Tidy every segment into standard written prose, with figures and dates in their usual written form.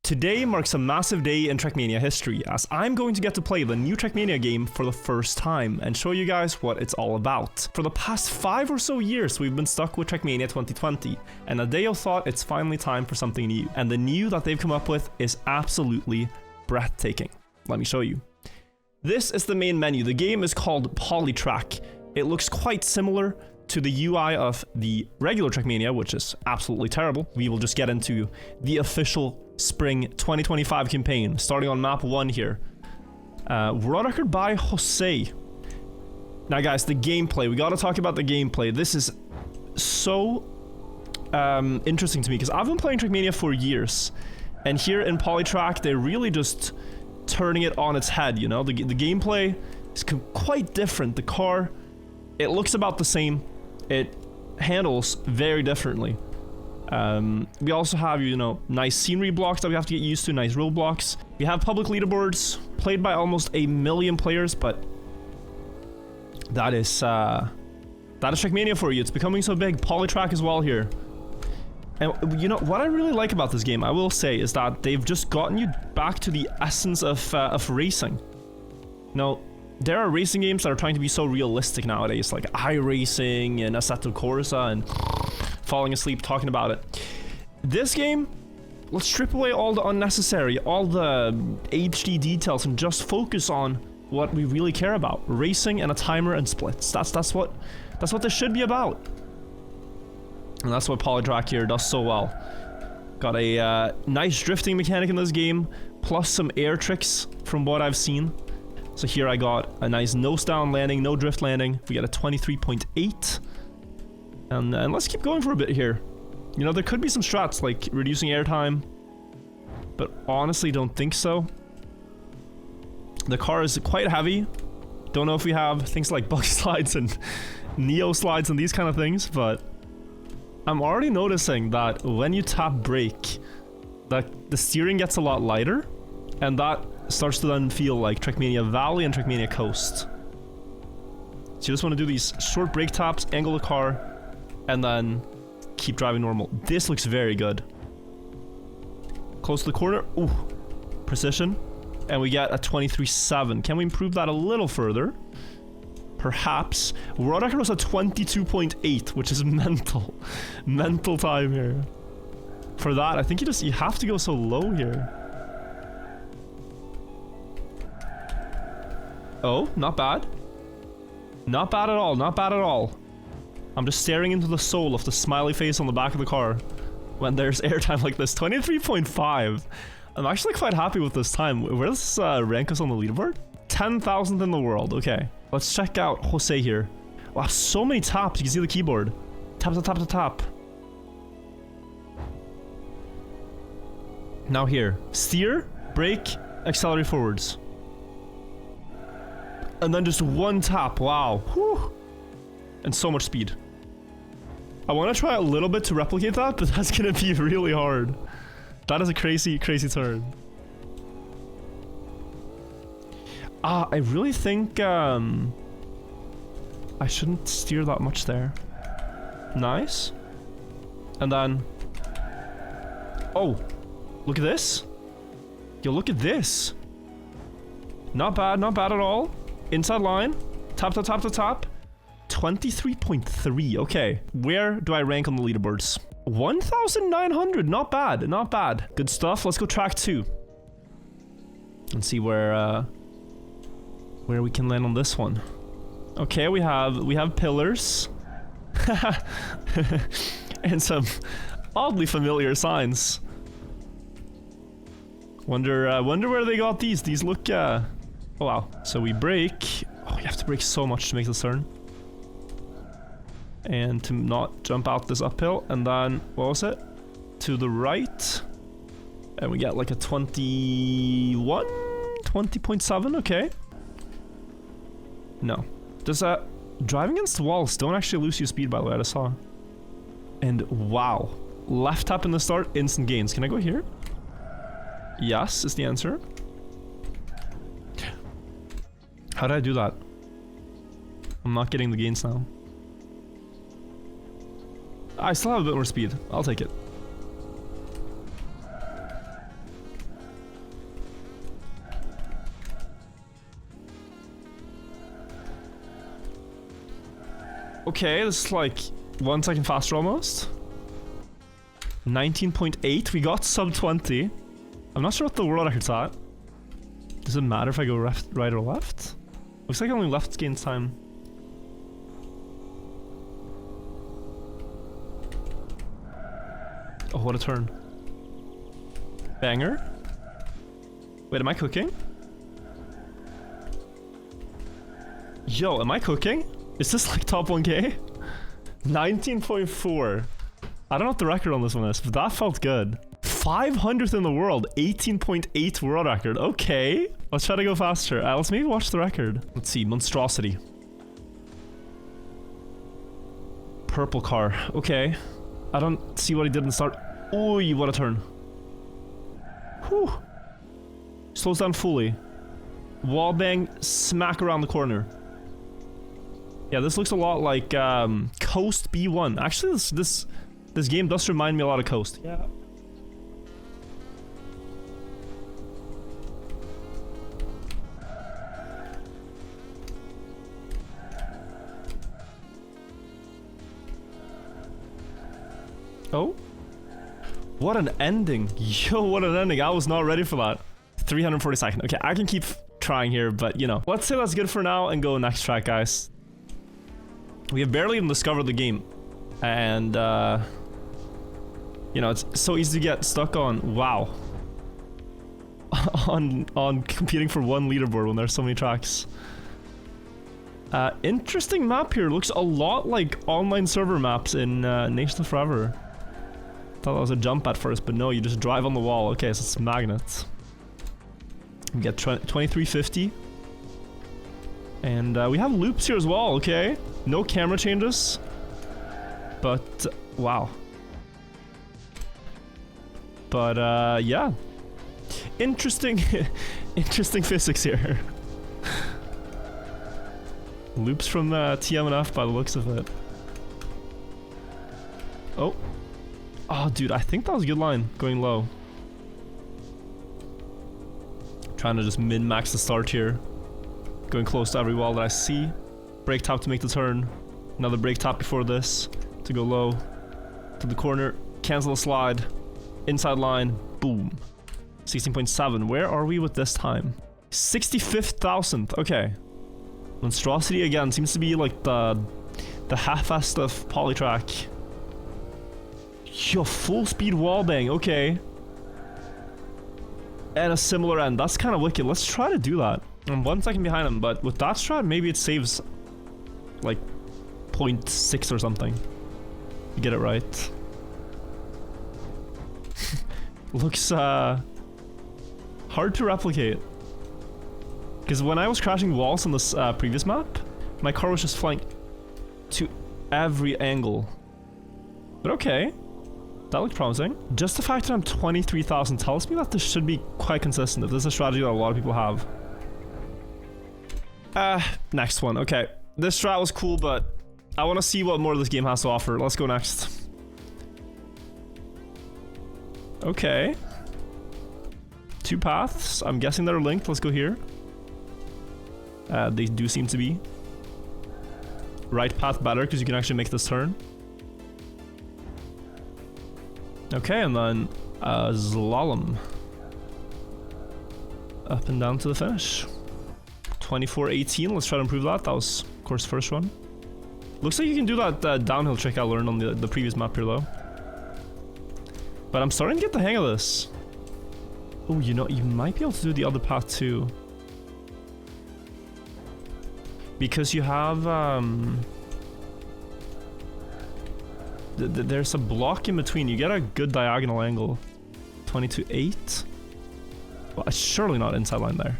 Today marks a massive day in Trackmania history, as I'm going to get to play the new Trackmania game for the first time and show you guys what it's all about. For the past 5 or so years, we've been stuck with Trackmania 2020, and a day of thought it's finally time for something new. And the new that they've come up with is absolutely breathtaking. Let me show you. This is the main menu. The game is called Polytrack. It looks quite similar to the UI of the regular Trackmania, which is absolutely terrible. We will just get into the official Spring 2025 campaign, starting on map 1 here. World record by Jose. Now guys, the gameplay, we gotta talk about the gameplay. This is so interesting to me, because I've been playing Trackmania for years, and here in Polytrack, they're really just turning it on its head, you know? The gameplay is quite different. The car, it looks about the same. It handles very differently. We also have, you know, nice scenery blocks that we have to get used to, nice roadblocks. We have public leaderboards, played by almost 1 million players, but that is Trackmania for you. It's becoming so big. Polytrack as well here. And you know, what I really like about this game, I will say, is that they've just gotten you back to the essence of racing. Now, there are racing games that are trying to be so realistic nowadays, like iRacing and Assetto Corsa and falling asleep talking about it. This game, let's strip away all the unnecessary, all the HD details, and just focus on what we really care about: racing and a timer and splits. That's what this should be about, and that's what Polytrack here does so well. Got a nice drifting mechanic in this game, plus some air tricks from what I've seen. So here I got a nice nose down landing, no drift landing. We got a 23.8. And let's keep going for a bit here. You know, there could be some strats like reducing airtime, but honestly don't think so. The car is quite heavy. Don't know if we have things like bug slides and neo slides and these kind of things, but I'm already noticing that when you tap brake, that the steering gets a lot lighter, and that starts to then feel like Trackmania Valley and Trackmania Coast. So you just want to do these short brake taps, angle the car, and then keep driving normal. This looks very good. Close to the corner. Ooh, precision. And we get a 23.7. Can we improve that a little further? Perhaps. World record was a 22.8, which is mental. Mental time here. For that, I think you have to go so low here. Oh, not bad. Not bad at all, not bad at all. I'm just staring into the soul of the smiley face on the back of the car when there's airtime like this. 23.5. I'm actually quite happy with this time. Where does this rank us on the leaderboard? 10,000th in the world. Okay, let's check out Jose here. Wow, so many taps. You can see the keyboard. Tap, tap, tap, tap, tap. Now here, steer, brake, accelerate forwards. And then just one tap. Wow. Whew. And so much speed. I want to try a little bit to replicate that, but that's going to be really hard. That is a crazy, crazy turn. I really think I shouldn't steer that much there. Nice. And then... oh, look at this. Yo, look at this. Not bad at all. Inside line. Tap, tap, tap, tap, tap. 23.3. Okay. Where do I rank on the leaderboards? 1,900. Not bad. Not bad. Good stuff. Let's go track 2. And see where we can land on this one. Okay, we have pillars. And some oddly familiar signs. Wonder where they got these. These look oh wow. So we brake. Oh, you have to brake so much to make this turn. And to not jump out this uphill. And then, what was it? To the right. And we get like a 21? 20.7, okay. No. Does that... driving against walls don't actually lose you speed, by the way, I just saw. And wow. Left tap in the start, instant gains. Can I go here? Yes, is the answer. How did I do that? I'm not getting the gains now. I still have a bit more speed. I'll take it. Okay, this is like 1 second faster almost. 19.8. We got sub 20. I'm not sure what the world record's at. Does it matter if I go right or left? Looks like only left gains time. Oh, what a turn. Banger. Wait, am I cooking? Yo, am I cooking? Is this like top 1k? 19.4. I don't know what the record on this one is, but that felt good. 500th in the world, 18.8 world record. Okay, let's try to go faster. Let's maybe watch the record. Let's see, monstrosity. Purple car. Okay, I don't see what he did in the start. Ooh, what a turn. Whew. Slows down fully. Wall bang, smack around the corner. Yeah, this looks a lot like Coast B1. Actually, this game does remind me a lot of Coast. Yeah. Oh? What an ending. Yo, what an ending. I was not ready for that. 342nd. Okay, I can keep trying here, but you know. Let's say that's good for now and go next track, guys. We have barely even discovered the game. And, you know, it's so easy to get stuck on, wow. on competing for one leaderboard when there's so many tracks. Interesting map here. Looks a lot like online server maps in Nation of Forever. Thought that was a jump at first, but no, you just drive on the wall. Okay, so it's magnets. You get 2350. And we have loops here as well, okay? No camera changes. But, wow. But, yeah. Interesting, interesting physics here. Loops from TMNF by the looks of it. Oh. Oh, dude, I think that was a good line, going low. Trying to just min-max the start here. Going close to every wall that I see. Brake tap to make the turn. Another brake tap before this to go low. To the corner. Cancel the slide. Inside line. Boom. 16.7. Where are we with this time? 65,000th. Okay. Monstrosity again seems to be like the half-assed of Polytrack. Yo, full speed wallbang. Okay. And a similar end. That's kind of wicked. Let's try to do that. I'm 1 second behind him, but with that strat, maybe it saves like 0.6 or something. You get it right. Looks hard to replicate. Because when I was crashing walls on this previous map, my car was just flying to every angle. But okay. That looked promising. Just the fact that I'm 23,000 tells me that this should be quite consistent if this is a strategy that a lot of people have. Next one. Okay. This strat was cool, but I want to see what more this game has to offer. Let's go next. Okay. 2 paths. I'm guessing they're linked. Let's go here. They do seem to be. Right path better because you can actually make this turn. Okay, and then slalom. Up and down to the finish. 24:18, let's try to improve that. That was, of course, first run. Looks like you can do that downhill trick I learned on the previous map here, though. But I'm starting to get the hang of this. Oh, you know, you might be able to do the other path, too. Because you have, there's a block in between. You get a good diagonal angle. 22.8. Well, it's surely not inside line there.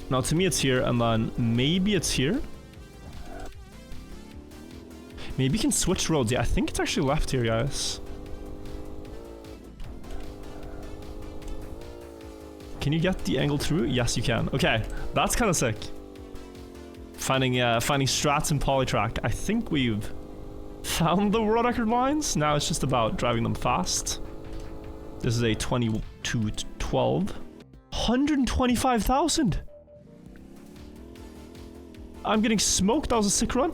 Now, to me, it's here, and then maybe it's here. Maybe you can switch roads. Yeah, I think it's actually left here, guys. Can you get the angle through? Yes, you can. Okay, that's kind of sick. Finding strats in Polytrack. I think we've found the world record lines. Now it's just about driving them fast. This is a 22.12. 125,000. I'm getting smoked. That was a sick run.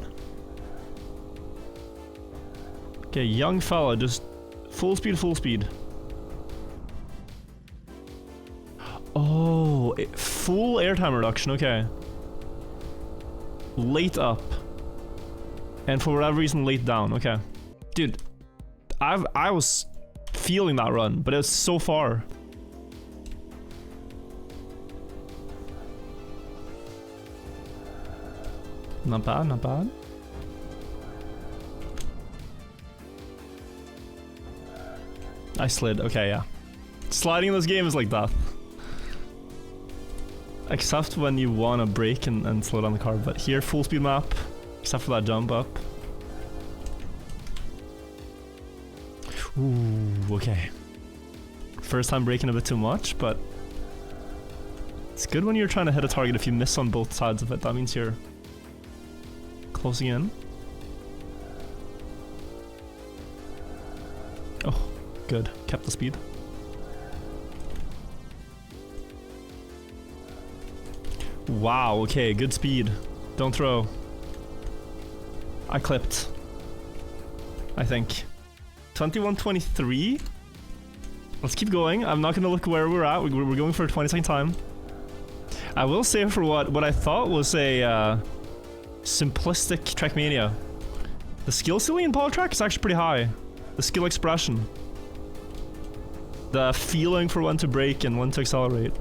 Okay, young fella, just full speed, full speed. Oh, full airtime reduction, okay. Late up. And for whatever reason, late down, okay. Dude, I was feeling that run, but it was so far. Not bad, not bad. I slid, okay, yeah. Sliding in this game is like that. Except when you want to brake and slow down the car, but here, full speed map, except for that jump up. Ooh, okay. First time braking a bit too much, but it's good when you're trying to hit a target if you miss on both sides of it. That means you're closing in. Oh, good. Kept the speed. Wow, okay, good speed. Don't throw. I clipped. I think. 21:23. Let's keep going. I'm not gonna look where we're at. We're going for a 20-second time. I will say for what I thought was a simplistic Trackmania. The skill ceiling in Polytrack is actually pretty high. The skill expression. The feeling for when to brake and when to accelerate.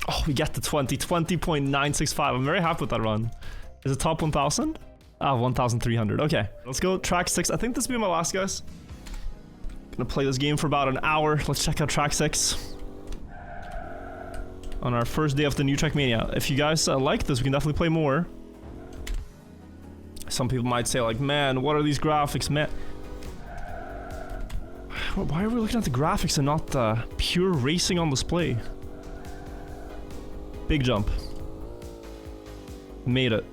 Oh, we get the 20.965. I'm very happy with that run. Is it top 1,000? Ah, 1,300. Okay, let's go track 6. I think this will be my last, guys. Gonna play this game for about an hour. Let's check out track 6. On our first day of the new Trackmania. If you guys like this, we can definitely play more. Some people might say like, man, what are these graphics, man? Why are we looking at the graphics and not the pure racing on display? Big jump. Made it.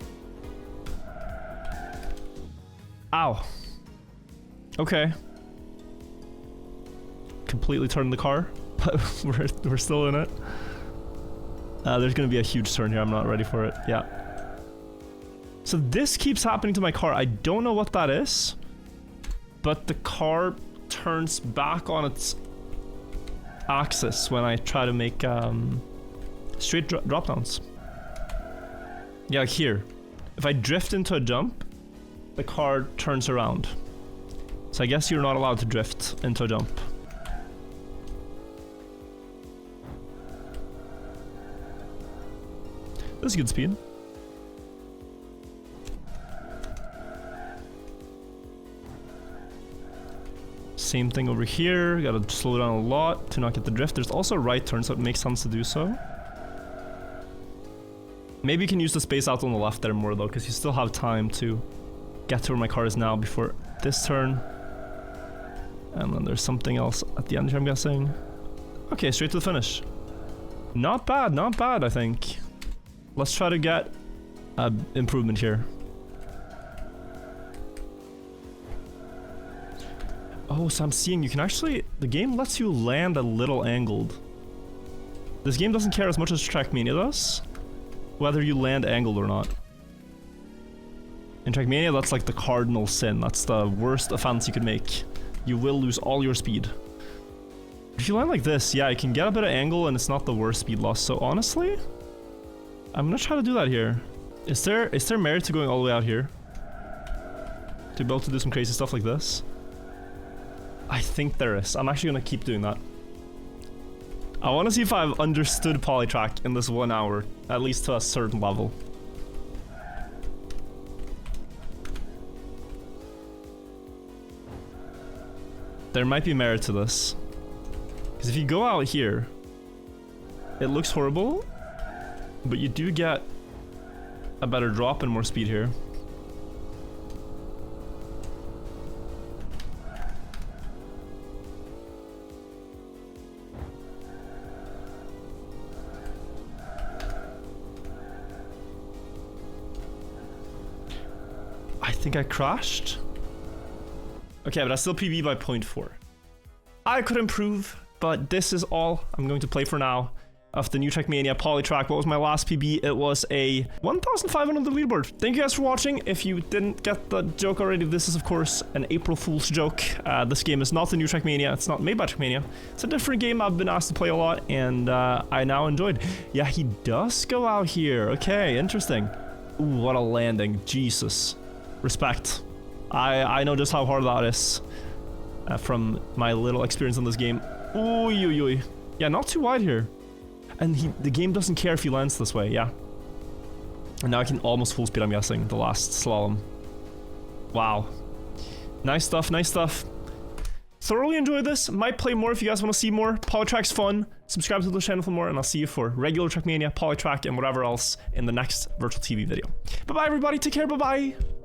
Ow. Okay. Completely turned the car, but we're still in it. There's gonna be a huge turn here. I'm not ready for it. Yeah. So this keeps happening to my car. I don't know what that is, but the car turns back on its axis when I try to make straight drop downs. Yeah, like here. If I drift into a jump, the car turns around. So I guess you're not allowed to drift into a jump. This is good speed. Same thing over here. Gotta slow down a lot to not get the drift. There's also a right turn, so it makes sense to do so. Maybe you can use the space out on the left there more though, because you still have time to get to where my car is now before this turn. And then there's something else at the end here, I'm guessing. Okay, straight to the finish. Not bad, I think. Let's try to get improvement here. Oh, so I'm seeing you can actually... The game lets you land a little angled. This game doesn't care as much as Trackmania does, whether you land angled or not. In Trackmania, that's like the cardinal sin. That's the worst offense you could make. You will lose all your speed. If you land like this, yeah, you can get a bit of angle and it's not the worst speed loss. So honestly, I'm gonna try to do that here. Is there merit to going all the way out here? To be able to do some crazy stuff like this? I think there is. I'm actually gonna keep doing that. I want to see if I've understood Polytrack in this 1 hour, at least to a certain level. There might be merit to this. Because if you go out here, it looks horrible, but you do get a better drop and more speed here. I think I crashed. Okay, but I still PB by 0.4. I could improve, but this is all I'm going to play for now. of the new Trackmania Polytrack. What was my last PB? It was a 1,500 on the leaderboard. Thank you guys for watching. If you didn't get the joke already, this is of course an April Fool's joke. This game is not the new Trackmania. It's not made by Trackmania. It's a different game I've been asked to play a lot, and I now enjoyed. Yeah, he does go out here. Okay, interesting. Ooh, what a landing. Jesus. Respect. I know just how hard that is from my little experience on this game. Ooh. Yeah, not too wide here. And the game doesn't care if he lands this way, yeah. And now I can almost full speed, I'm guessing, the last slalom. Wow. Nice stuff, nice stuff. Thoroughly enjoyed this. Might play more if you guys want to see more. Polytrack's fun. Subscribe to the channel for more, and I'll see you for regular Trackmania, Polytrack, and whatever else in the next Virtual TV video. Bye-bye, everybody. Take care. Bye-bye.